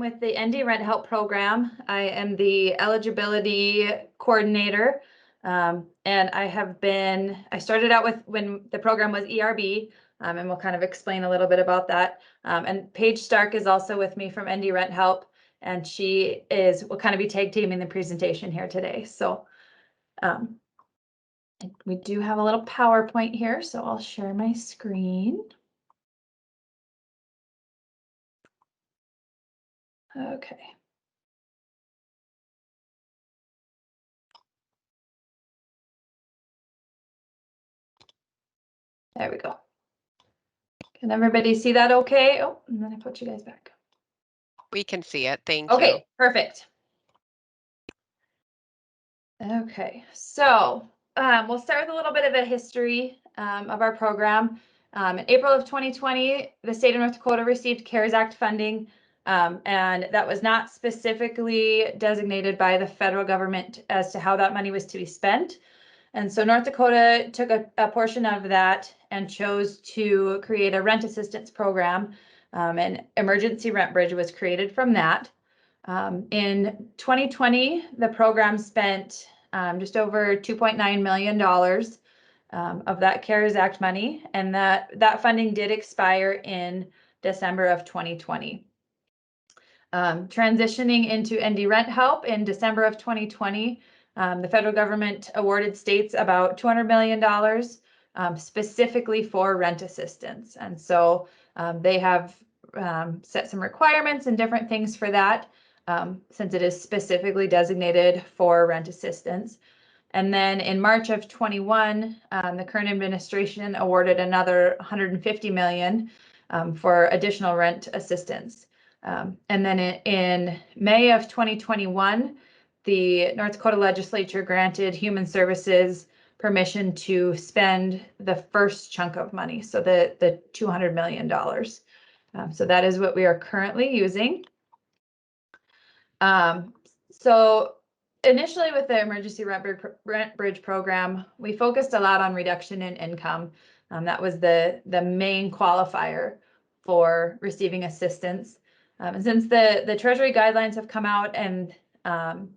with the ND Rent Help program. I am the eligibility coordinator. And I started out with when the program was ERB, and we'll kind of explain a little bit about that. And Paige Stark is also with me from ND Rent Help, and will kind of be tag teaming the presentation here today. So we do have a little PowerPoint here, so I'll share my screen. Okay. There we go. Can everybody see that okay? Oh, and then I put you guys back. We can see it. Thank you. Okay, perfect. Okay, so we'll start with a little bit of a history of our program. In April of 2020, the state of North Dakota received CARES Act funding, and that was not specifically designated by the federal government as to how that money was to be spent. And so North Dakota took a portion of that and chose to create a rent assistance program. An emergency rent bridge was created from that. In 2020, the program spent just over $2.9 million of that CARES Act money, and that funding did expire in December of 2020. Transitioning into ND Rent Help in December of 2020, the federal government awarded states about $200 million specifically for rent assistance. And so they have set some requirements and different things for that, since it is specifically designated for rent assistance. And then in March of 21, the current administration awarded another $150 million for additional rent assistance. And then in May of 2021, the North Dakota legislature granted Human Services permission to spend the first chunk of money, so the $200 million. So that is what we are currently using. So initially with the emergency rent bridge program, we focused a lot on reduction in income. That was the main qualifier for receiving assistance. And since the Treasury guidelines have come out and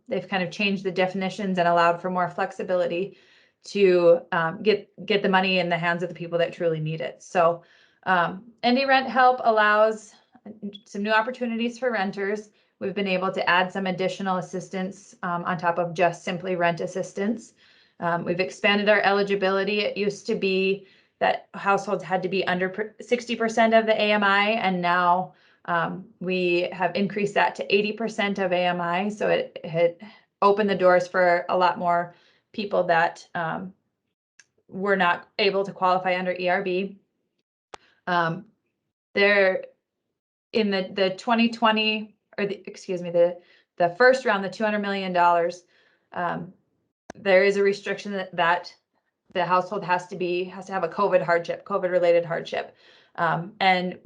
they've kind of changed the definitions and allowed for more flexibility to get the money in the hands of the people that truly need it. So ND Rent Help allows some new opportunities for renters. We've been able to add some additional assistance on top of just simply rent assistance. We've expanded our eligibility. It used to be that households had to be under 60% of the AMI, and now we have increased that to 80% of AMI. So it had opened the doors for a lot more people that were not able to qualify under ERB. There in the 2020, or the first round, the $200 million, there is a restriction that the household has to have a COVID-related hardship. And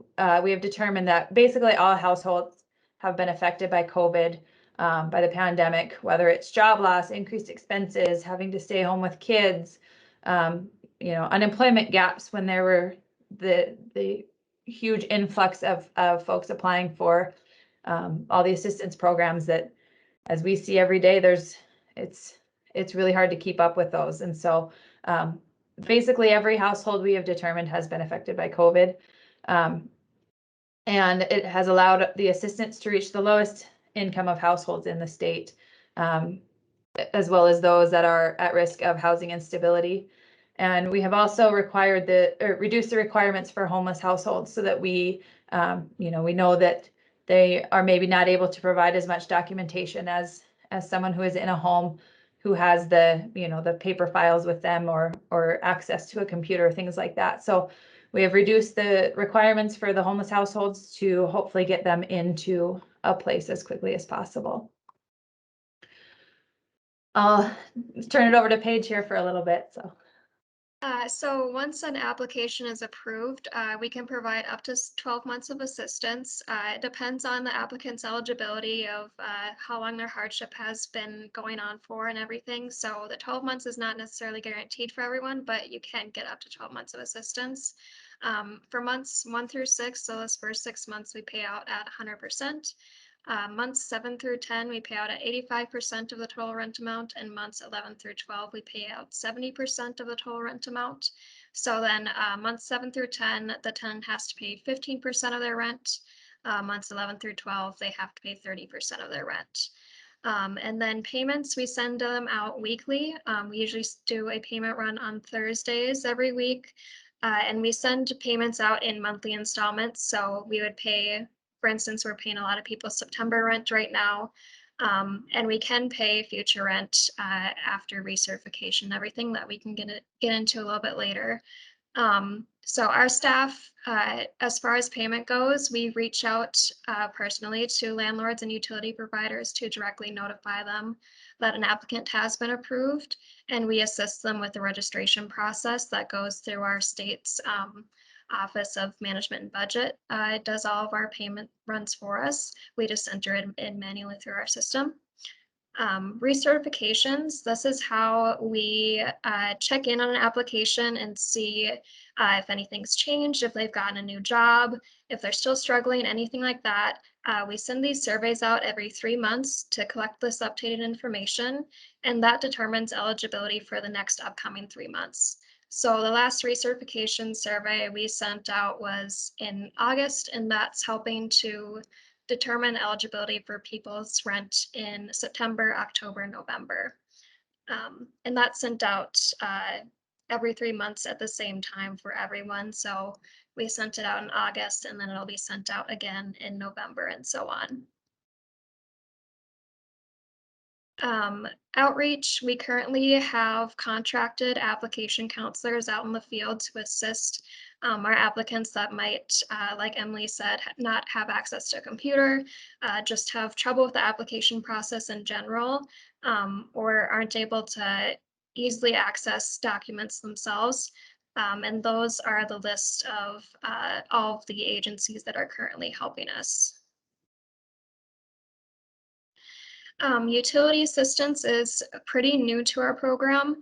we have determined that basically all households have been affected by COVID, by the pandemic, whether it's job loss, increased expenses, having to stay home with kids, unemployment gaps when there were the huge influx of folks applying for all the assistance programs that, as we see every day, it's really hard to keep up with those. And so basically every household we have determined has been affected by COVID. And it has allowed the assistance to reach the lowest income of households in the state, as well as those that are at risk of housing instability. And we have also reduced the requirements for homeless households so that we know that they are maybe not able to provide as much documentation as someone who is in a home who has the paper files with them or access to a computer, things like that. So we have reduced the requirements for the homeless households to hopefully get them into a place as quickly as possible. I'll turn it over to Paige here for a little bit. So once an application is approved, we can provide up to 12 months of assistance. It depends on the applicant's eligibility of how long their hardship has been going on for and everything. So the 12 months is not necessarily guaranteed for everyone, but you can get up to 12 months of assistance. For months 1 through 6, so those first 6 months we pay out at 100%. Months 7 through 10, we pay out at 85% of the total rent amount, and months 11 through 12, we pay out 70% of the total rent amount. So then months 7 through 10, the tenant has to pay 15% of their rent. Months 11 through 12, they have to pay 30% of their rent. And then payments, we send them out weekly. We usually do a payment run on Thursdays every week. And we send payments out in monthly installments. So we would pay, for instance, we're paying a lot of people September rent right now. And we can pay future rent after recertification, everything that we can get into a little bit later. So our staff, as far as payment goes, we reach out personally to landlords and utility providers to directly notify them that an applicant has been approved, and we assist them with the registration process that goes through our state's Office of Management and Budget. It does all of our payment runs for us. We just enter it in manually through our system. Recertifications, this is how we check in on an application and see if anything's changed, if they've gotten a new job, if they're still struggling, anything like that. We send these surveys out every 3 months to collect this updated information, and that determines eligibility for the next upcoming 3 months. So the last recertification survey we sent out was in August, and that's helping to determine eligibility for people's rent in September, October, November. And that's sent out every 3 months at the same time for everyone. So we sent it out in August, and then it'll be sent out again in November, and so on. Outreach, we currently have contracted application counselors out in the field to assist our applicants that might, like Emily said, not have access to a computer, just have trouble with the application process in general, or aren't able to easily access documents themselves. And those are the list of all of the agencies that are currently helping us. Utility assistance is pretty new to our program.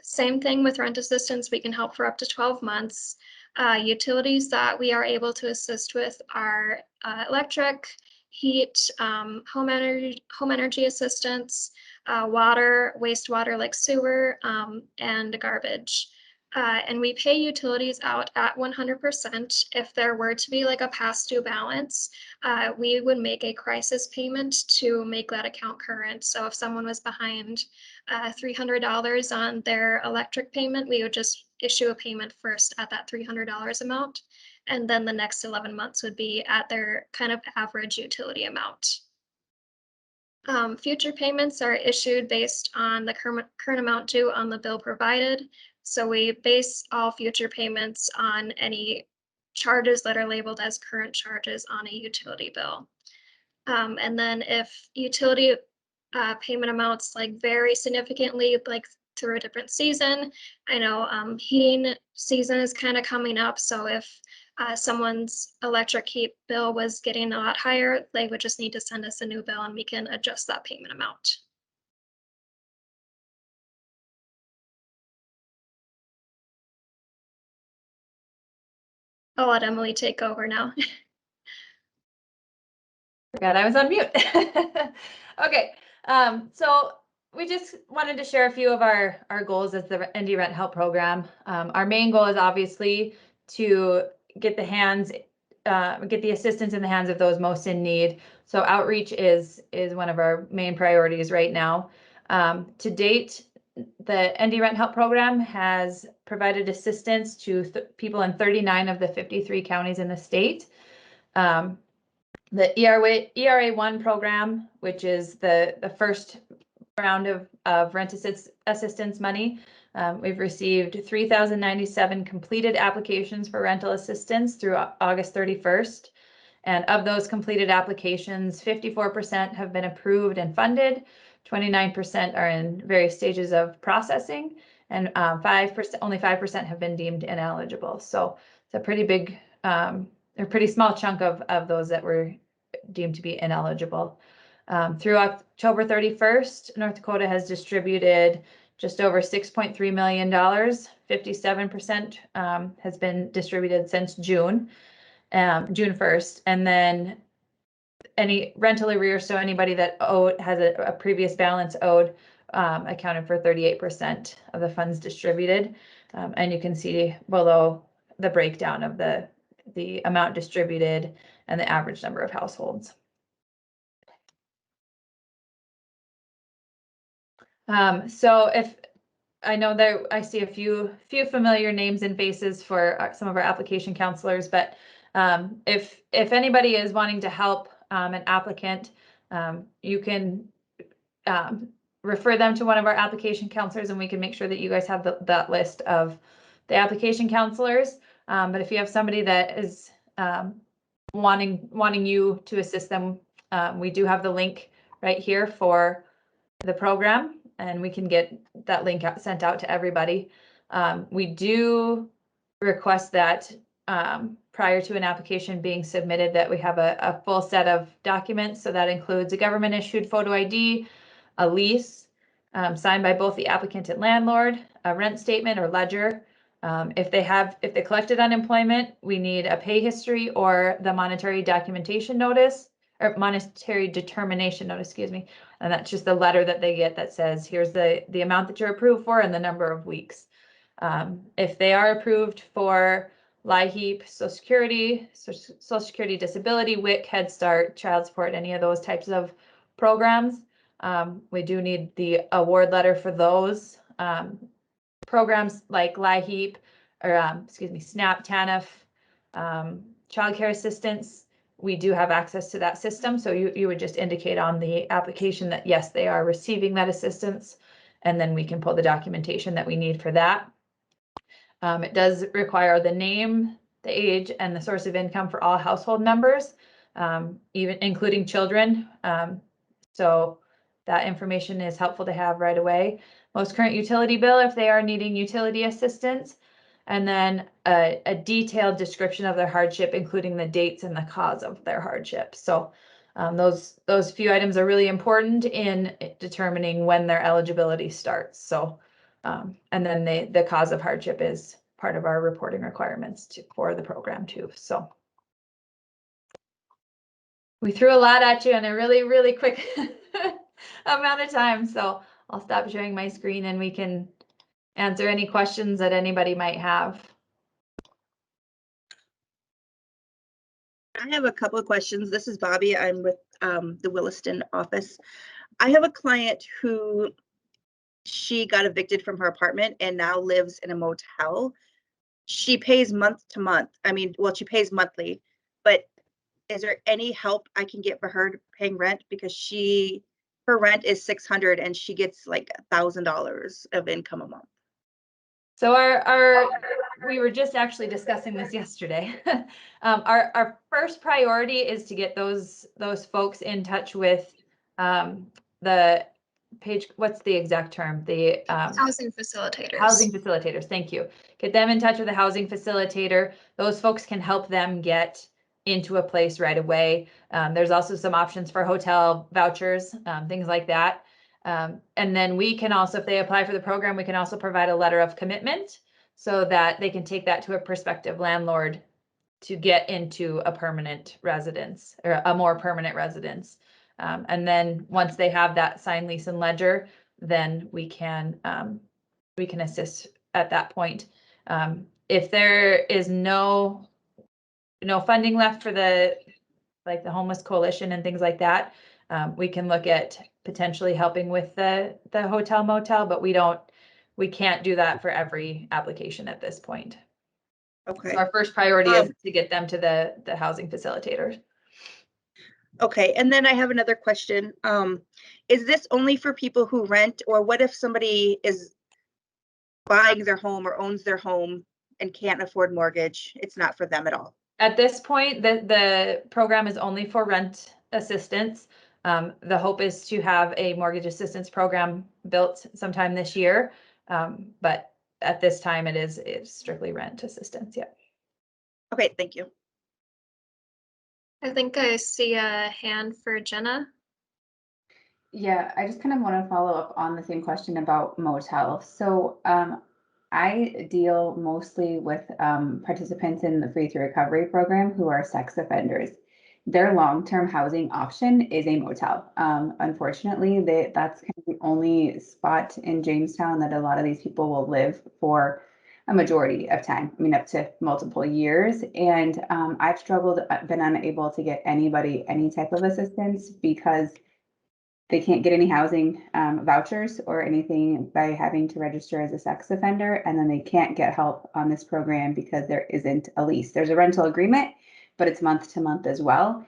Same thing with rent assistance, we can help for up to 12 months. Utilities that we are able to assist with are electric, heat, home energy assistance, water, wastewater like sewer, and garbage. And we pay utilities out at 100%. If there were to be like a past due balance, we would make a crisis payment to make that account current. So if someone was behind $300 on their electric payment, we would just issue a payment first at that $300 amount. And then the next 11 months would be at their kind of average utility amount. Future payments are issued based on the current amount due on the bill provided. So we base all future payments on any charges that are labeled as current charges on a utility bill. And then if utility payment amounts like vary significantly, like through a different season, I know heating season is kind of coming up. So if someone's electric heat bill was getting a lot higher, they would just need to send us a new bill and we can adjust that payment amount. I'll let Emily take over now. Forgot I was on mute. Okay, so we just wanted to share a few of our goals as the ND Rent Help Program. Our main goal is obviously to get the assistance in the hands of those most in need. So outreach is one of our main priorities right now. To date, the ND Rent Help Program has provided assistance to people in 39 of the 53 counties in the state. The ERA1 program, which is the first round of rent assistance money, we've received 3,097 completed applications for rental assistance through August 31st. And of those completed applications, 54% have been approved and funded, 29% are in various stages of processing, and only 5% have been deemed ineligible. So it's a pretty big, a pretty small chunk of those that were deemed to be ineligible. Through October 31st, North Dakota has distributed just over $6.3 million. 57% has been distributed since June 1st. And then any rental arrears, so anybody that has a previous balance owed, accounted for 38% of the funds distributed. And you can see below the breakdown of the amount distributed and the average number of households. So if I know that I see a few familiar names and faces for some of our application counselors, but if anybody is wanting to help an applicant, you can refer them to one of our application counselors, and we can make sure that you guys have that list of the application counselors. But if you have somebody that is wanting you to assist them, we do have the link right here for the program, and we can get that link sent out to everybody. We do request that prior to an application being submitted that we have a full set of documents. So that includes a government issued photo ID, a lease signed by both the applicant and landlord, a rent statement or ledger. If they collected unemployment, we need a pay history or the monetary documentation notice, or monetary determination notice, excuse me. And that's just the letter that they get that says, here's the amount that you're approved for and the number of weeks. If they are approved for LIHEAP, Social Security Disability, WIC, Head Start, Child Support, any of those types of programs, we do need the award letter for those. Programs like LIHEAP, or SNAP, TANF, child care assistance, we do have access to that system. So you would just indicate on the application that yes, they are receiving that assistance, and then we can pull the documentation that we need for that. It does require the name, the age, and the source of income for all household members, even including children. So that information is helpful to have right away. Most current utility bill if they are needing utility assistance, and then a detailed description of their hardship, including the dates and the cause of their hardship. So those few items are really important in determining when their eligibility starts. So and then the cause of hardship is part of our reporting requirements for the program too. So we threw a lot at you in a really, really quick amount of time. So I'll stop sharing my screen and we can answer any questions that anybody might have. I have a couple of questions. This is Bobby. I'm with the Williston office. I have a client who she got evicted from her apartment and now lives in a motel. She pays month to month. I mean, well, she pays monthly, but is there any help I can get for her paying rent? Because her rent is $600 and she gets like $1,000 of income a month. So we were just actually discussing this yesterday. Our first priority is to get those folks in touch with the page. What's the exact term? The Housing facilitators. Housing facilitators. Thank you. Get them in touch with a housing facilitator. Those folks can help them get into a place right away. There's also some options for hotel vouchers, things like that. And then we can also, if they apply for the program, we can also provide a letter of commitment so that they can take that to a prospective landlord to get into a permanent residence or a more permanent residence. And then once they have that signed lease and ledger, then we can assist at that point. If there is no funding left for the homeless coalition and things like that, we can look at potentially helping with the hotel motel, but we can't do that for every application at this point. Okay. So our first priority is to get them to the housing facilitators. Okay, and then I have another question. Is this only for people who rent, or what if somebody is buying their home or owns their home and can't afford mortgage? It's not for them at all. At this point, the program is only for rent assistance. The hope is to have a mortgage assistance program built sometime this year. But at this time, it's strictly rent assistance. Yeah. Okay, thank you. I think I see a hand for Jenna. Yeah, I just kind of want to follow up on the same question about motel. So I deal mostly with participants in the Free to Recovery program who are sex offenders. their long-term housing option is a motel. Unfortunately, that's kind of the only spot in Jamestown that a lot of these people will live for a majority of time. I mean, up to multiple years. And I've struggled, been unable to get anybody any type of assistance because they can't get any housing vouchers or anything by having to register as a sex offender. And then they can't get help on this program because there isn't a lease. There's a rental agreement, but it's month to month as well.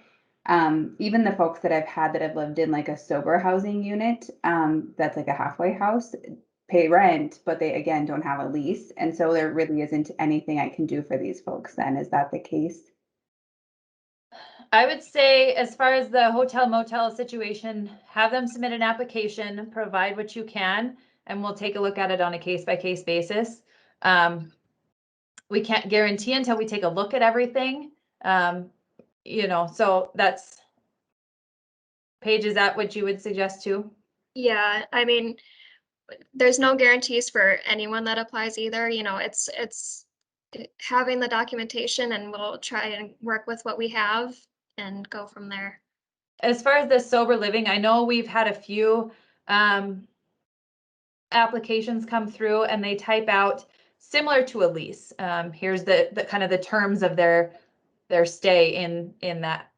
Even the folks that I've had that have lived in like a sober housing unit, that's like a halfway house, pay rent, but they again don't have a lease. And so there really isn't anything I can do for these folks then. Is that the case? I would say as far as the hotel motel situation, have them submit an application, provide what you can, and we'll take a look at it on a case by case basis. We can't guarantee until we take a look at everything. So that's, Paige, is that what you would suggest too? Yeah, I mean, there's no guarantees for anyone that applies either. It's having the documentation, and we'll try and work with what we have and go from there. As far as the sober living, I know we've had a few applications come through and they type out similar to a lease. Here's the kind of the terms of their stay in that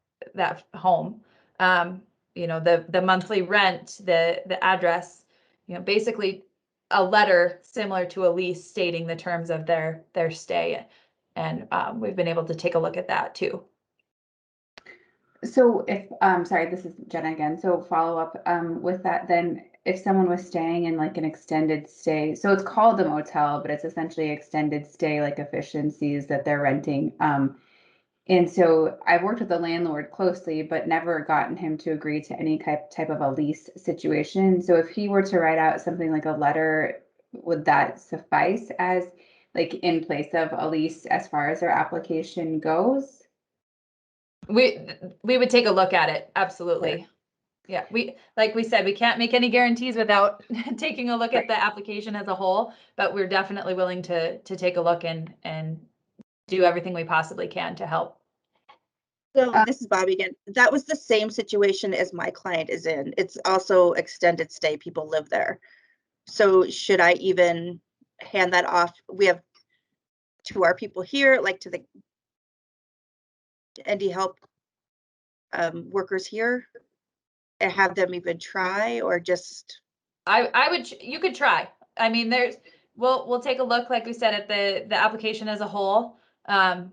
home. The monthly rent, the address, basically a letter similar to a lease stating the terms of their stay. And we've been able to take a look at that too. So if, sorry, this is Jenna again. So follow up with that, then if someone was staying in like an extended stay, so it's called a motel, but it's essentially extended stay, like efficiencies that they're renting. And so I've worked with the landlord closely, but never gotten him to agree to any type of a lease situation. So if he were to write out something like a letter, would that suffice as like in place of a lease as far as their application goes? We would take a look at it. Absolutely. Yeah, like we said, we can't make any guarantees without taking a look at the application as a whole, but we're definitely willing to take a look and do everything we possibly can to help. So this is Bobby again. That was the same situation as my client is in. It's also extended stay. People live there. So should I even hand that off? We have to our people here, like to the ND Help workers here, and have them even try, or just? You could try. I mean, we'll take a look, like we said, at the application as a whole. And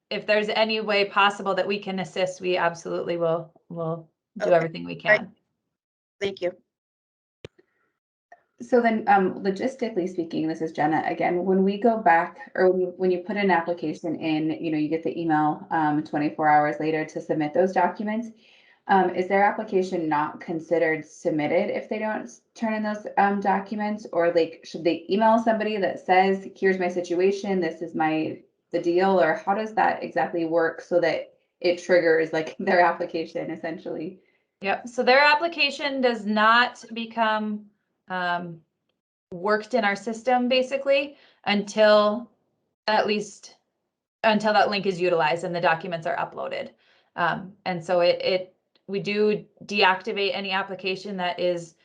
if there's any way possible that we can assist, we absolutely will do everything we can. Right. Thank you. So then, logistically speaking, this is Jenna again, when we go back, or when you put an application in, you get the email 24 hours later to submit those documents. Is their application not considered submitted if they don't turn in those documents? Or like, should they email somebody that says, here's my situation, this is the deal? Or how does that exactly work so that it triggers like their application essentially? Yep. So their application does not become worked in our system basically until that link is utilized and the documents are uploaded. And so we do deactivate any application that is,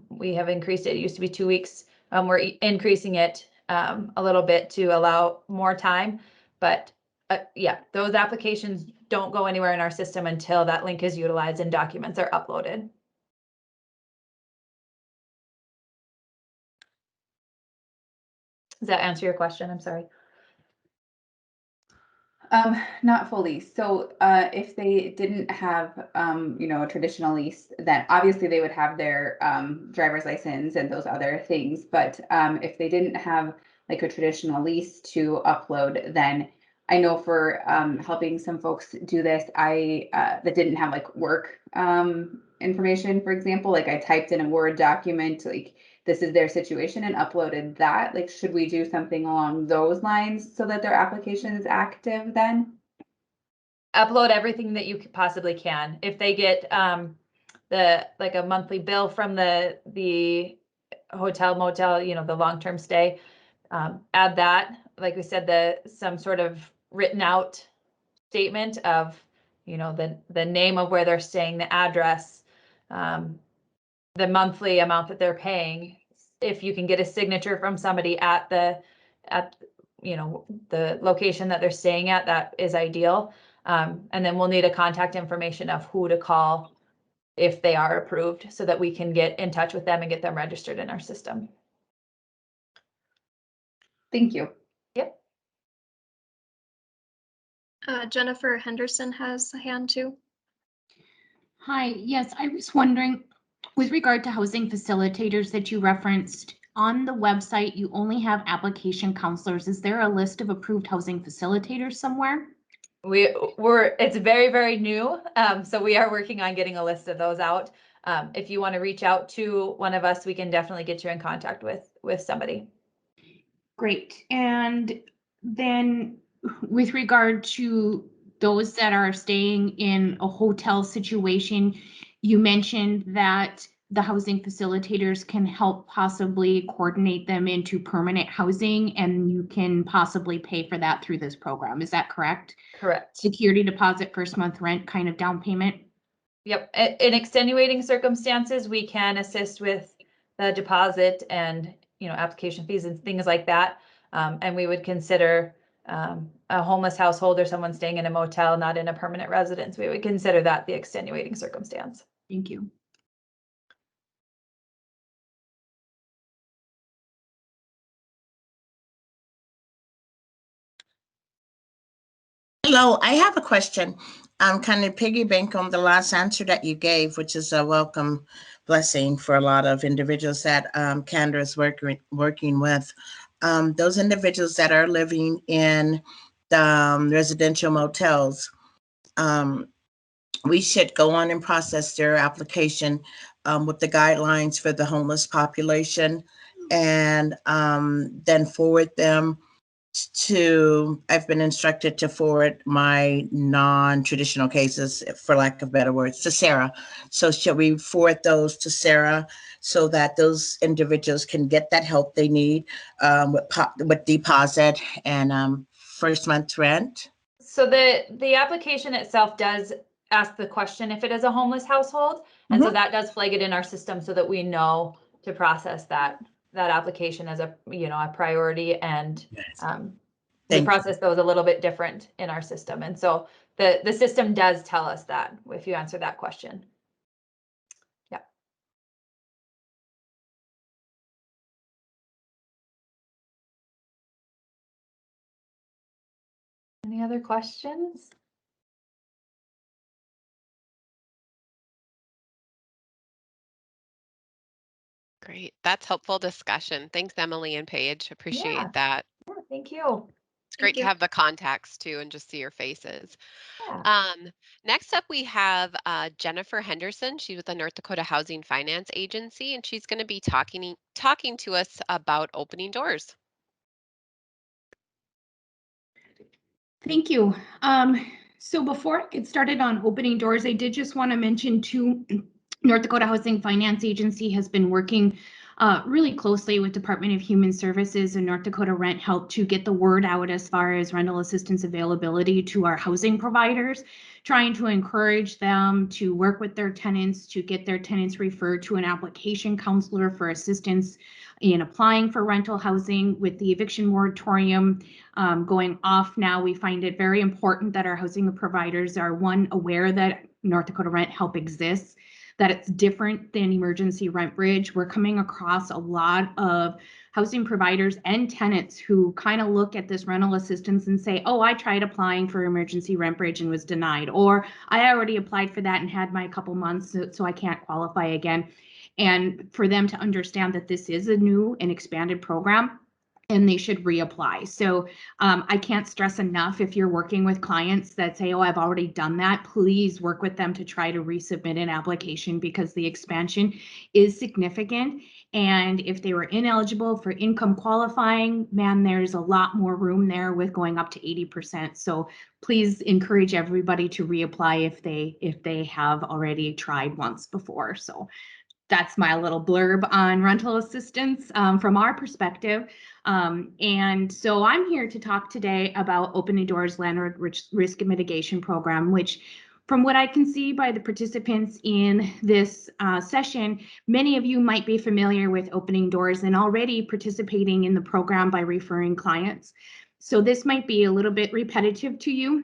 we have increased it. It used to be 2 weeks. We're increasing it a little bit to allow more time. But yeah, those applications don't go anywhere in our system until that link is utilized and documents are uploaded. Does that answer your question? I'm sorry. Not fully. So if they didn't have, a traditional lease, then obviously they would have their driver's license and those other things. But if they didn't have like a traditional lease to upload, then I know for helping some folks do this, that didn't have like work information, for example, like I typed in a Word document, like this is their situation and uploaded that. Like, should we do something along those lines so that their application is active then? Upload everything that you possibly can. If they get like a monthly bill from the hotel motel, the long-term stay, add that. Like we said, some sort of written out statement of you know, the name of where they're staying, the address, the monthly amount that they're paying. If you can get a signature from somebody at you know, the location that they're staying at, that is ideal. And then we'll need a contact information of who to call if they are approved, so that we can get in touch with them and get them registered in our system. Thank you. Yep. Jennifer Henderson has a hand too. Hi, yes, I was wondering, with regard to housing facilitators that you referenced, on the website, you only have application counselors. Is there a list of approved housing facilitators somewhere? It's very, very new. So we are working on getting a list of those out. If you want to reach out to one of us, we can definitely get you in contact with somebody. Great. And then with regard to those that are staying in a hotel situation, you mentioned that the housing facilitators can help possibly coordinate them into permanent housing, and you can possibly pay for that through this program. Is that correct? Correct. Security deposit, first month rent kind of down payment? Yep. In extenuating circumstances, we can assist with the deposit and, you know, application fees and things like that. And we would consider a homeless household or someone staying in a motel, not in a permanent residence. We would consider that the extenuating circumstance. Thank you. Hello, I have a question. I'm kind of piggyback on the last answer that you gave, which is a welcome blessing for a lot of individuals that Kendra is working with. Those individuals that are living in the residential motels, we should go on and process their application with the guidelines for the homeless population, and then forward them I've been instructed to forward my non-traditional cases, for lack of better words, to Sarah. So should we forward those to Sarah so that those individuals can get that help they need with deposit and first month rent? So the application itself does ask the question if it is a homeless household. And so that does flag it in our system so that we know to process that application as a, you know, a priority, and we process those a little bit different in our system. And so the system does tell us that if you answer that question. Yeah. Any other questions? Great. That's helpful discussion. Thanks, Emily and Paige. Appreciate that. Yeah, thank you. It's great to have the contacts too and just see your faces. Yeah. Next up, we have Jennifer Henderson. She's with the North Dakota Housing Finance Agency, and she's going to be talking to us about opening doors. Thank you. So before I get started on opening doors, I did just want to mention too, North Dakota Housing Finance Agency has been working really closely with Department of Human Services and North Dakota Rent Help to get the word out as far as rental assistance availability to our housing providers, trying to encourage them to work with their tenants, to get their tenants referred to an application counselor for assistance in applying for rental housing. With the eviction moratorium going off now, we find it very important that our housing providers are, one, aware that North Dakota Rent Help exists, that it's different than Emergency Rent Bridge. We're coming across a lot of housing providers and tenants who kind of look at this rental assistance and say, oh, I tried applying for Emergency Rent Bridge and was denied, or I already applied for that and had my couple months, so I can't qualify again. And for them to understand that this is a new and expanded program, and they should reapply. So I can't stress enough, if you're working with clients that say, oh, I've already done that, please work with them to try to resubmit an application, because the expansion is significant. And if they were ineligible for income qualifying, man, there's a lot more room there with going up to 80%. So please encourage everybody to reapply if they have already tried once before. So that's my little blurb on rental assistance from our perspective. And so I'm here to talk today about Opening Doors Landlord Risk Mitigation Program, which From what I can see by the participants in this session, many of you might be familiar with Opening Doors and already participating in the program by referring clients. So this might be a little bit repetitive to you.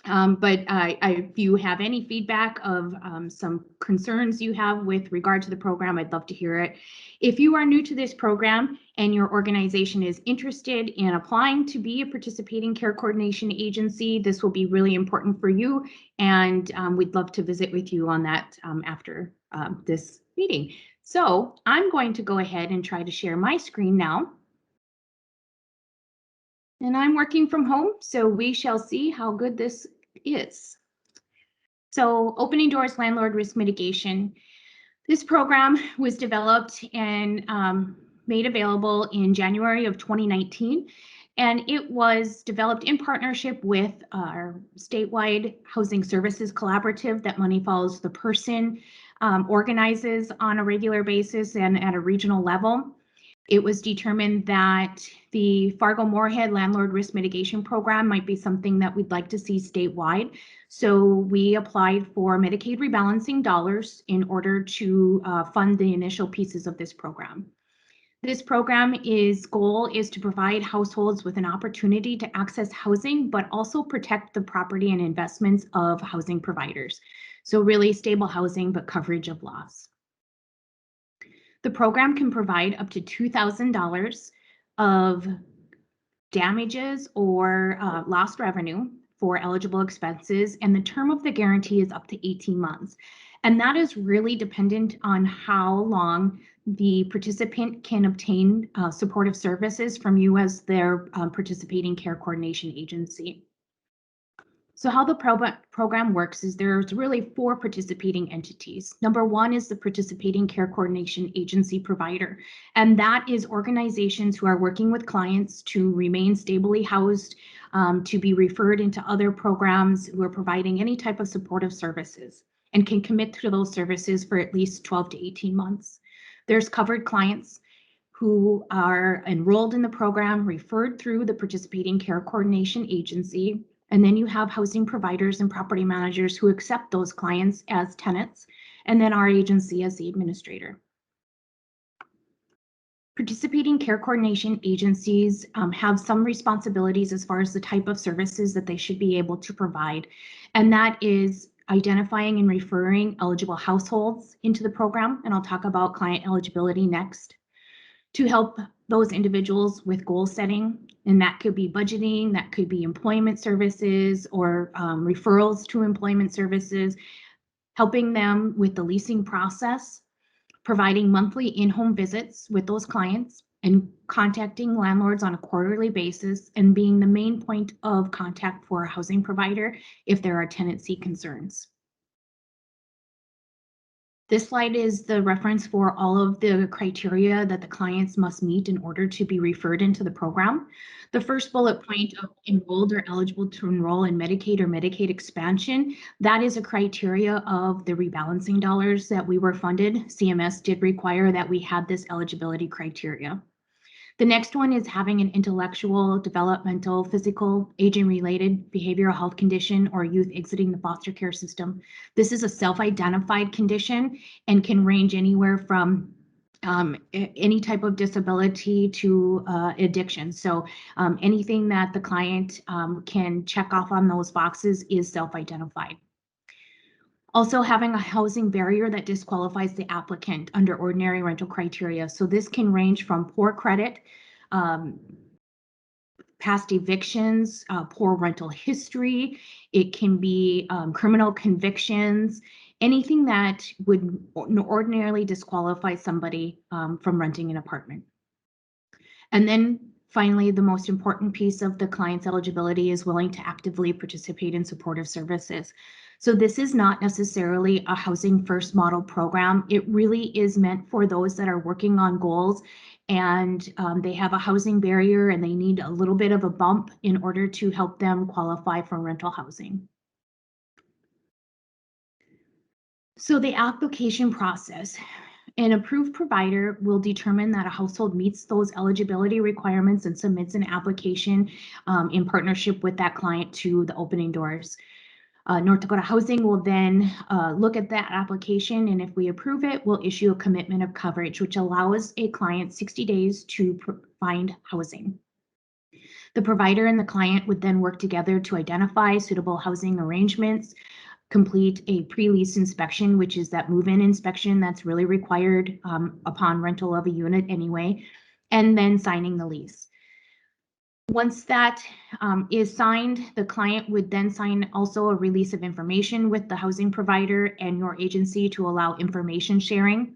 But if you have any feedback of some concerns you have with regard to the program, I'd love to hear it. If you are new to this program and your organization is interested in applying to be a participating care coordination agency, this will be really important for you, and we'd love to visit with you on that after this meeting. So I'm going to go ahead and try to share my screen now. And I'm working from home, so we shall see how good this is. So Opening Doors Landlord Risk Mitigation. This program was developed and made available in January of 2019. And it was developed in partnership with our statewide housing services collaborative that Money Follows the Person organizes on a regular basis and at a regional level. It was determined that the Fargo-Moorhead Landlord Risk Mitigation Program might be something that we'd like to see statewide. So we applied for Medicaid rebalancing dollars in order to fund the initial pieces of this program. This program's goal is to provide households with an opportunity to access housing, but also protect the property and investments of housing providers. So really stable housing, but coverage of loss. The program can provide up to $2,000 of damages or lost revenue for eligible expenses, and the term of the guarantee is up to 18 months. And that is really dependent on how long the participant can obtain supportive services from you as their participating care coordination agency. So how the program works is there's really 4 participating entities. Number 1 is the participating care coordination agency provider, and that is organizations who are working with clients to remain stably housed, to be referred into other programs, who are providing any type of supportive services and can commit to those services for at least 12 to 18 months. There's covered clients who are enrolled in the program, referred through the participating care coordination agency. And then you have housing providers and property managers who accept those clients as tenants, and then our agency as the administrator. Participating care coordination agencies have some responsibilities as far as the type of services that they should be able to provide, and that is identifying and referring eligible households into the program, and I'll talk about client eligibility next. To help those individuals with goal setting, and that could be budgeting, that could be employment services or referrals to employment services, helping them with the leasing process, providing monthly in-home visits with those clients, and contacting landlords on a quarterly basis, and being the main point of contact for a housing provider if there are tenancy concerns. This slide is the reference for all of the criteria that the clients must meet in order to be referred into the program. The first bullet point of enrolled or eligible to enroll in Medicaid or Medicaid expansion, that is a criteria of the rebalancing dollars that we were funded. CMS did require that we had this eligibility criteria. The next one is having an intellectual, developmental, physical, aging-related behavioral health condition or youth exiting the foster care system. This is a self-identified condition and can range anywhere from any type of disability to addiction. So anything that the client can check off on those boxes is self-identified. Also having a housing barrier that disqualifies the applicant under ordinary rental criteria. So this can range from poor credit, past evictions, poor rental history. It can be criminal convictions, anything that would ordinarily disqualify somebody from renting an apartment. And then finally, the most important piece of the client's eligibility is willing to actively participate in supportive services. So this is not necessarily a housing first model program. It really is meant for those that are working on goals and they have a housing barrier and they need a little bit of a bump in order to help them qualify for rental housing. So the application process. An approved provider will determine that a household meets those eligibility requirements and submits an application in partnership with that client to the Opening Doors. North Dakota Housing will then look at that application, and if we approve it, we'll issue a commitment of coverage, which allows a client 60 days to find housing. The provider and the client would then work together to identify suitable housing arrangements, complete a pre-lease inspection, which is that move-in inspection that's really required upon rental of a unit anyway, and then signing the lease. Once that is signed, the client would then sign also a release of information with the housing provider and your agency to allow information sharing.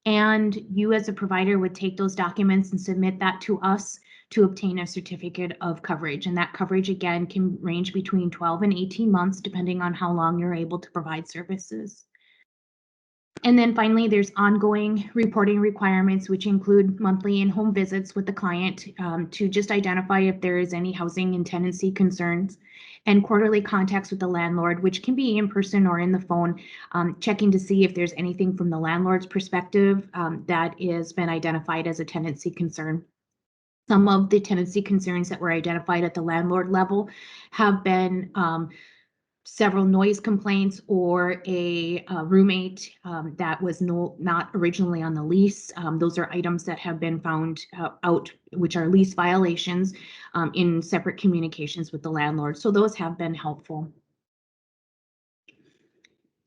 And you as a provider would take those documents and submit that to us to obtain a certificate of coverage. And that coverage, again, can range between 12 and 18 months, depending on how long you're able to provide services. And then finally, there's ongoing reporting requirements, which include monthly in-home visits with the client to just identify if there is any housing and tenancy concerns, and quarterly contacts with the landlord, which can be in person or in the phone, checking to see if there's anything from the landlord's perspective that has been identified as a tenancy concern. Some of the tenancy concerns that were identified at the landlord level have been several noise complaints or a roommate that was not originally on the lease. Those are items that have been found out, which are lease violations in separate communications with the landlord. So those have been helpful.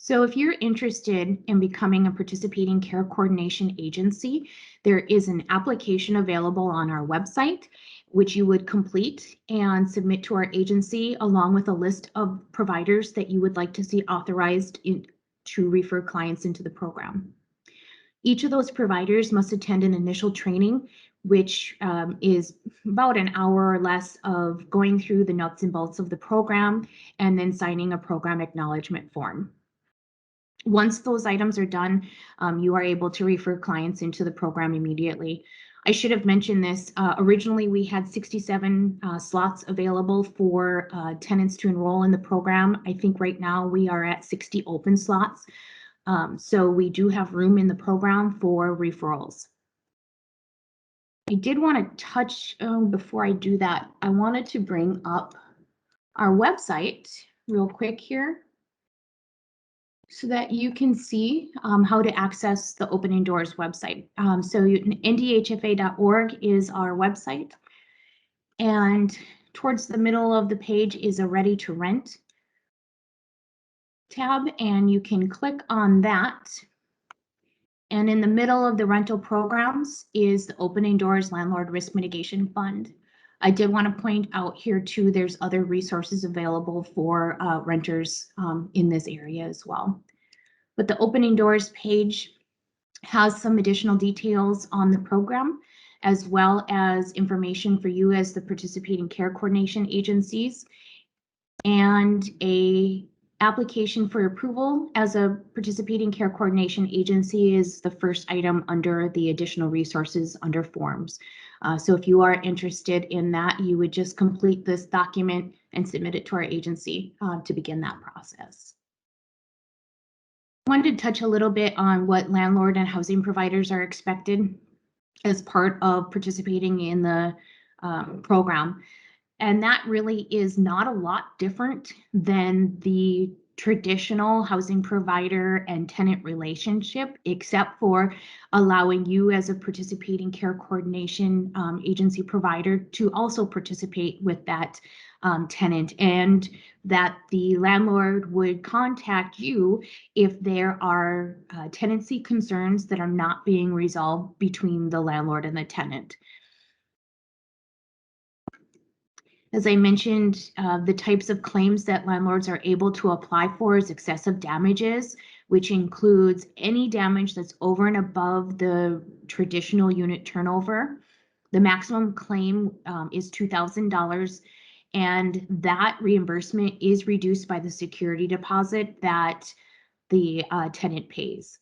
So if you're interested in becoming a participating care coordination agency, there is an application available on our website, which you would complete and submit to our agency along with a list of providers that you would like to see authorized to refer clients into the program. Each of those providers must attend an initial training, which is about an hour or less of going through the nuts and bolts of the program and then signing a program acknowledgement form. Once those items are done, you are able to refer clients into the program immediately. I should have mentioned this. Originally, we had 67 slots available for tenants to enroll in the program. I think right now we are at 60 open slots. So we do have room in the program for referrals. I did want to touch, before I do that, I wanted to bring up our website real quick here, so that you can see how to access the Opening Doors website. So ndhfa.org is our website. And towards the middle of the page is a Ready to Rent tab, and you can click on that. And in the middle of the rental programs is the Opening Doors Landlord Risk Mitigation Fund. I did want to point out here too, there's other resources available for renters in this area as well. But the Opening Doors page has some additional details on the program, as well as information for you as the participating care coordination agencies, and a application for approval as a participating care coordination agency is the first item under the additional resources under forms. So if you are interested in that, you would just complete this document and submit it to our agency to begin that process. I wanted to touch a little bit on what landlord and housing providers are expected as part of participating in the program. And that really is not a lot different than the traditional housing provider and tenant relationship, except for allowing you as a participating care coordination agency provider to also participate with that tenant, and that the landlord would contact you if there are tenancy concerns that are not being resolved between the landlord and the tenant. As I mentioned, the types of claims that landlords are able to apply for is excessive damages, which includes any damage that's over and above the traditional unit turnover. The maximum claim is $2,000, and that reimbursement is reduced by the security deposit that the tenant pays.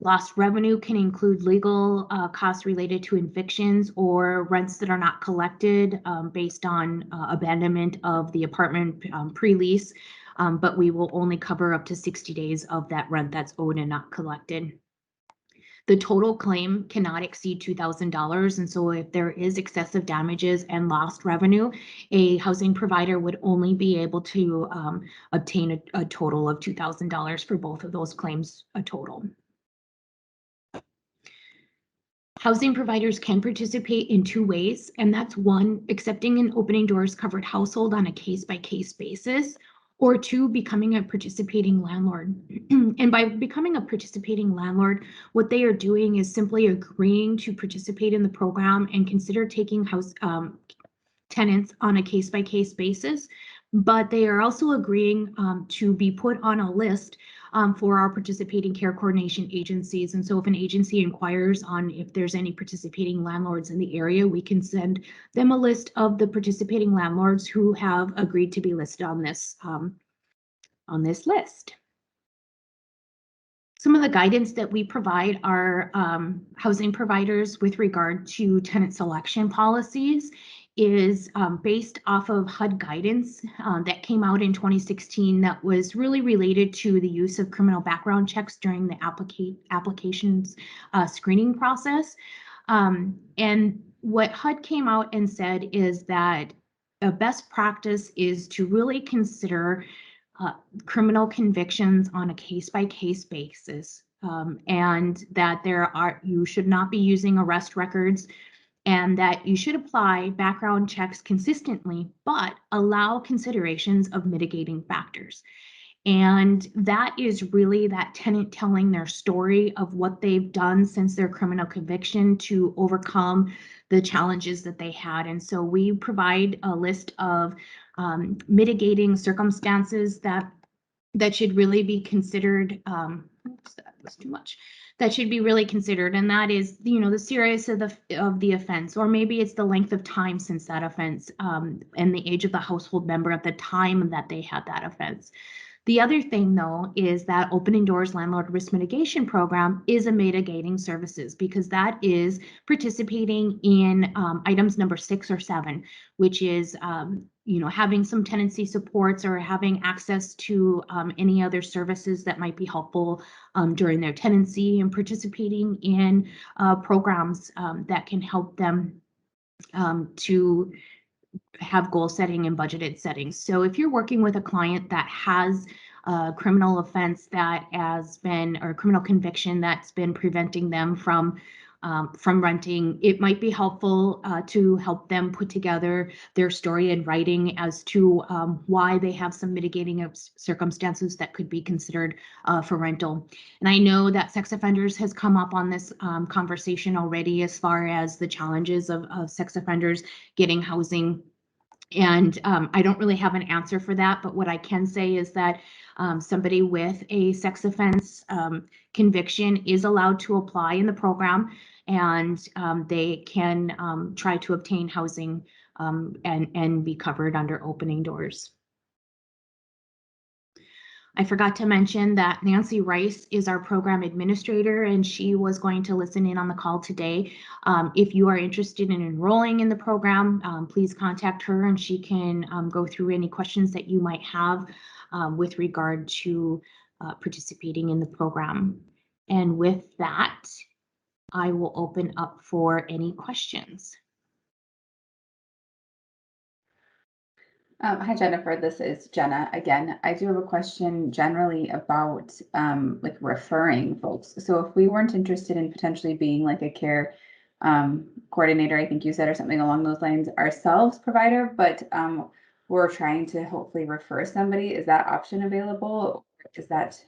Lost revenue can include legal costs related to evictions or rents that are not collected based on abandonment of the apartment pre-lease, but we will only cover up to 60 days of that rent that's owed and not collected. The total claim cannot exceed $2,000. And so if there is excessive damages and lost revenue, a housing provider would only be able to obtain a total of $2,000 for both of those claims, a total. Housing providers can participate in two ways, and that's one, accepting an opening doors covered household on a case-by-case basis, or two, becoming a participating landlord. And by becoming a participating landlord, what they are doing is simply agreeing to participate in the program and consider taking house tenants on a case-by-case basis, but they are also agreeing to be put on a list for our participating care coordination agencies. And so if an agency inquires on if there's any participating landlords in the area, we can send them a list of the participating landlords who have agreed to be listed on this list. Some of the guidance that we provide our housing providers with regard to tenant selection policies is based off of HUD guidance that came out in 2016 that was really related to the use of criminal background checks during the applications screening process. And what HUD came out and said is that a best practice is to really consider criminal convictions on a case-by-case basis, and that you should not be using arrest records, and that you should apply background checks consistently, but allow considerations of mitigating factors. And that is really that tenant telling their story of what they've done since their criminal conviction to overcome the challenges that they had. And so we provide a list of mitigating circumstances that should really be considered. Oops, that was too much. That should be really considered, and that is, the seriousness of the offense, or maybe it's the length of time since that offense, and the age of the household member at the time that they had that offense. The other thing, though, is that Opening Doors Landlord Risk Mitigation Program is a mitigating services, because that is participating in items number 6 or 7, which is having some tenancy supports or having access to any other services that might be helpful during their tenancy, and participating in programs that can help them to have goal setting and budgeted settings. So if you're working with a client that has a criminal offense that has been, or criminal conviction that's been preventing them from renting, it might be helpful to help them put together their story in writing as to why they have some mitigating circumstances that could be considered for rental. And I know that sex offenders has come up on this conversation already, as far as the challenges of sex offenders getting housing. And I don't really have an answer for that, but what I can say is that somebody with a sex offense conviction is allowed to apply in the program, and they can try to obtain housing and be covered under Opening Doors. I forgot to mention that Nancy Rice is our program administrator, and she was going to listen in on the call today. If you are interested in enrolling in the program, please contact her, and she can go through any questions that you might have with regard to participating in the program. And with that, I will open up for any questions. Hi, Jennifer. This is Jenna again. I do have a question generally about like referring folks. So if we weren't interested in potentially being like a care coordinator, I think you said, or something along those lines, ourselves provider, but we're trying to hopefully refer somebody, is that option available? Is that?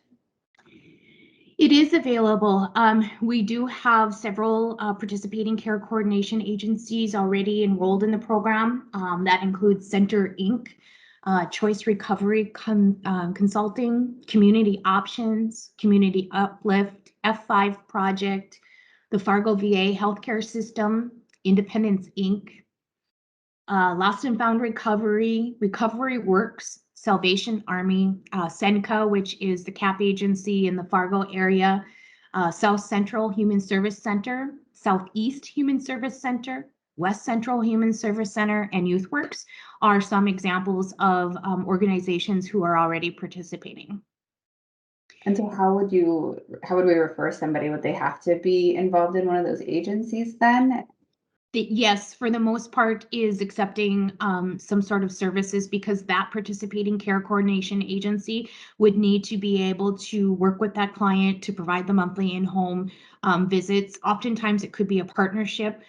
It is available. We do have several participating care coordination agencies already enrolled in the program. That includes Center Inc., Choice Recovery Consulting, Community Options, Community Uplift, F5 Project, the Fargo VA Healthcare System, Independence Inc., Lost and Found Recovery, Recovery Works, Salvation Army, SENCA, which is the CAP agency in the Fargo area, South Central Human Service Center, Southeast Human Service Center, West Central Human Service Center, and YouthWorks are some examples of organizations who are already participating. And so how would we refer somebody? Would they have to be involved in one of those agencies then? Yes, for the most part is accepting some sort of services, because that participating care coordination agency would need to be able to work with that client to provide the monthly in-home visits. Oftentimes it could be a partnership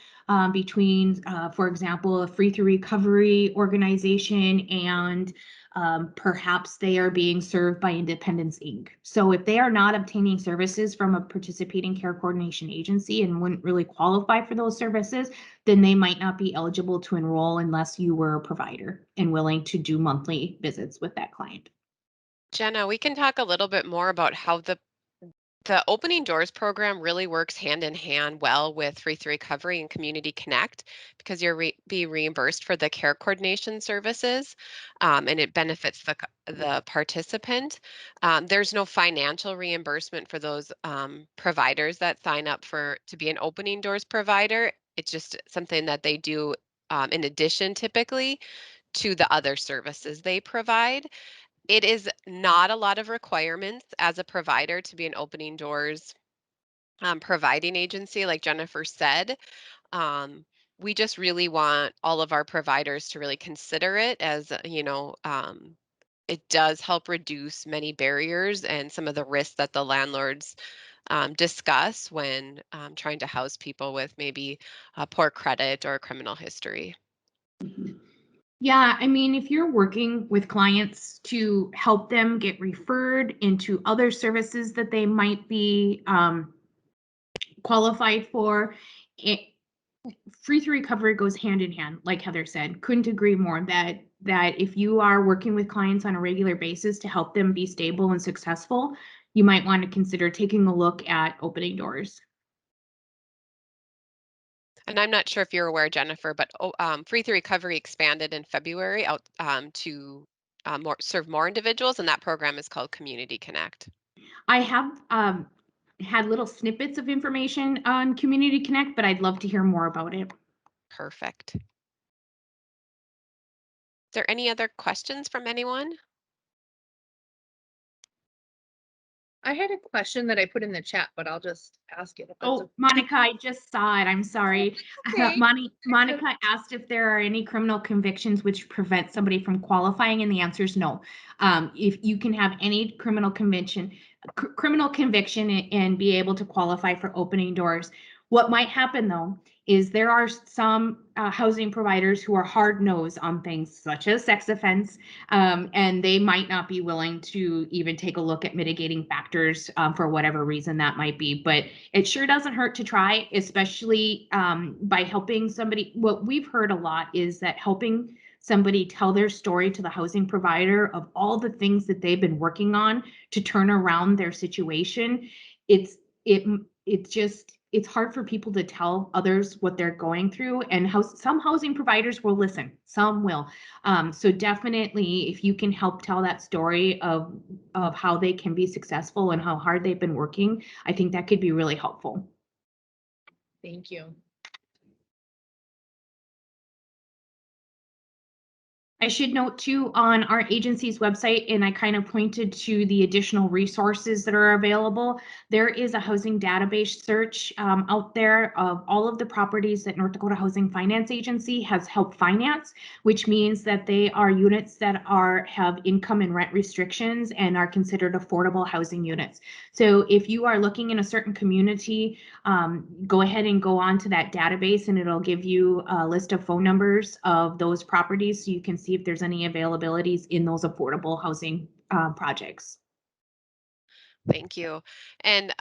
between, for example, a free through recovery organization and perhaps they are being served by Independence Inc. So if they are not obtaining services from a participating care coordination agency and wouldn't really qualify for those services, then they might not be eligible to enroll unless you were a provider and willing to do monthly visits with that client. Jenna, we can talk a little bit more about how the Opening Doors program really works hand in hand well with Free Through Recovery and Community Connect, because you're be reimbursed for the care coordination services, and it benefits the participant. There's no financial reimbursement for those providers that sign up to be an Opening Doors provider. It's just something that they do in addition, typically, to the other services they provide. It is not a lot of requirements as a provider to be an Opening Doors providing agency, like Jennifer said. Um, we just really want all of our providers to really consider it, as it does help reduce many barriers and some of the risks that the landlords discuss when trying to house people with maybe poor credit or criminal history. Yeah, I mean, if you're working with clients to help them get referred into other services that they might be qualified for, Free Through Recovery goes hand in hand, like Heather said. Couldn't agree more that if you are working with clients on a regular basis to help them be stable and successful, you might want to consider taking a look at Opening Doors. And I'm not sure if you're aware, Jennifer, but Free Through Recovery expanded in February out to serve more individuals, and that program is called Community Connect. I have had little snippets of information on Community Connect, but I'd love to hear more about it. Perfect. Is there any other questions from anyone? I had a question that I put in the chat, but I'll just ask it. If that's Oh, okay. Monica, I just saw it. I'm sorry. Okay. Monica asked if there are any criminal convictions which prevent somebody from qualifying, and the answer is no. If you can have any criminal conviction and be able to qualify for Opening Doors. What might happen though is there are some housing providers who are hard-nosed on things such as sex offense, and they might not be willing to even take a look at mitigating factors for whatever reason that might be. But it sure doesn't hurt to try, especially by helping somebody. What we've heard a lot is that helping somebody tell their story to the housing provider of all the things that they've been working on to turn around their situation. It's hard for people to tell others what they're going through, and some housing providers will listen, some will. So definitely, if you can help tell that story of how they can be successful and how hard they've been working, I think that could be really helpful. Thank you. I should note too, on our agency's website, and I kind of pointed to the additional resources that are available, there is a housing database search out there of all of the properties that North Dakota Housing Finance Agency has helped finance, which means that they are units that have income and rent restrictions and are considered affordable housing units. So if you are looking in a certain community, go ahead and go on to that database, and it'll give you a list of phone numbers of those properties so you can see if there's any availabilities in those affordable housing projects. Thank you. And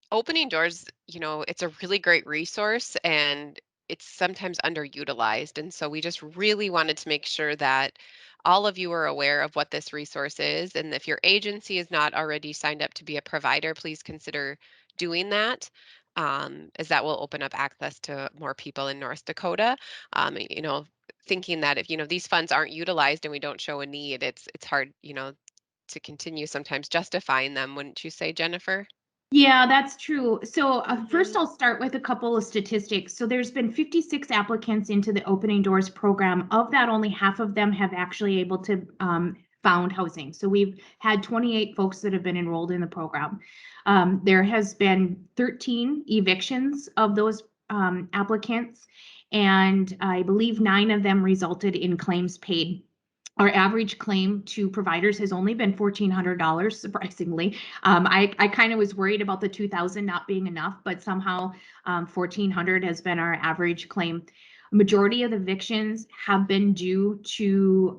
Opening Doors, it's a really great resource, and it's sometimes underutilized. And so we just really wanted to make sure that all of you are aware of what this resource is. And if your agency is not already signed up to be a provider, please consider doing that, as that will open up access to more people in North Dakota. Thinking that if, these funds aren't utilized and we don't show a need, it's hard, to continue sometimes justifying them, wouldn't you say, Jennifer? Yeah, that's true. So first I'll start with a couple of statistics. So there's been 56 applicants into the Opening Doors program. Of that, only half of them have actually able to found housing. So we've had 28 folks that have been enrolled in the program. There has been 13 evictions of those applicants, and I believe 9 of them resulted in claims paid. Our average claim to providers has only been $1,400, surprisingly. I kind of was worried about the 2,000 not being enough, but somehow 1,400 has been our average claim. Majority of the evictions have been due to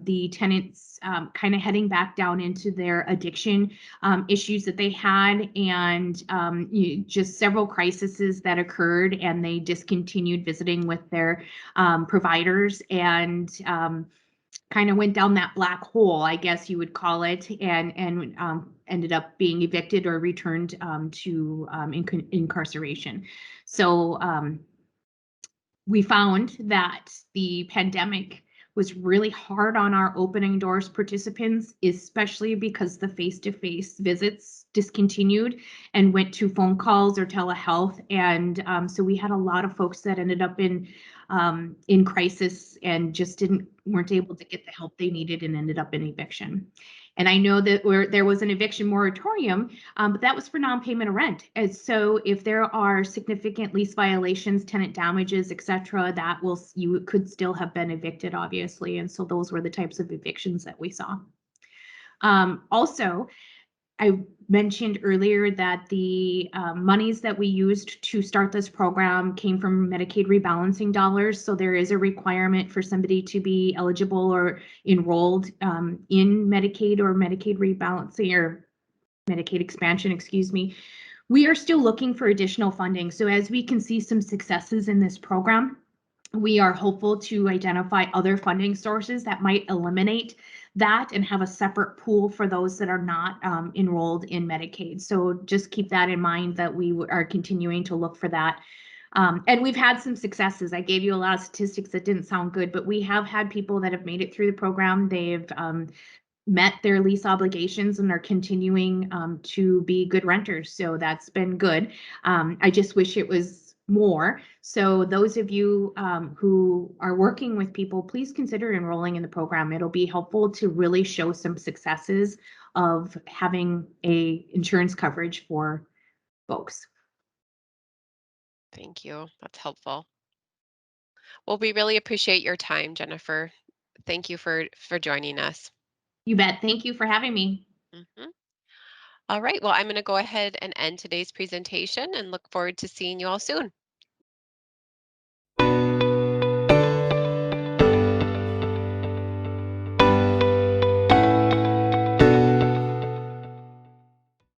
the tenants kind of heading back down into their addiction issues that they had, and just several crises that occurred, and they discontinued visiting with their providers, and kind of went down that black hole, I guess you would call it, and ended up being evicted or returned to incarceration. So we found that the pandemic was really hard on our opening doors participants, especially because the face-to-face visits discontinued and went to phone calls or telehealth. And so we had a lot of folks that ended up in crisis and just weren't able to get the help they needed and ended up in eviction. And I know that there was an eviction moratorium, but that was for non-payment of rent. And so if there are significant lease violations, tenant damages, et cetera, you could still have been evicted, obviously. And so those were the types of evictions that we saw. Also, I mentioned earlier that the monies that we used to start this program came from Medicaid rebalancing dollars. So there is a requirement for somebody to be eligible or enrolled in Medicaid or Medicaid rebalancing or Medicaid expansion, excuse me. We are still looking for additional funding. So as we can see some successes in this program, we are hopeful to identify other funding sources that might eliminate that and have a separate pool for those that are not enrolled in Medicaid. So just keep that in mind, that we are continuing to look for that. And we've had some successes. I gave you a lot of statistics that didn't sound good, but we have had people that have made it through the program. They've met their lease obligations and are continuing to be good renters. So that's been good. I just wish it was more. So those of you who are working with people, please consider enrolling in the program. It'll be helpful to really show some successes of having a insurance coverage for folks. Thank you. That's helpful. Well, we really appreciate your time, Jennifer. Thank you for joining us. You bet. Thank you for having me. Mhm. All right. Well, I'm going to go ahead and end today's presentation and look forward to seeing you all soon.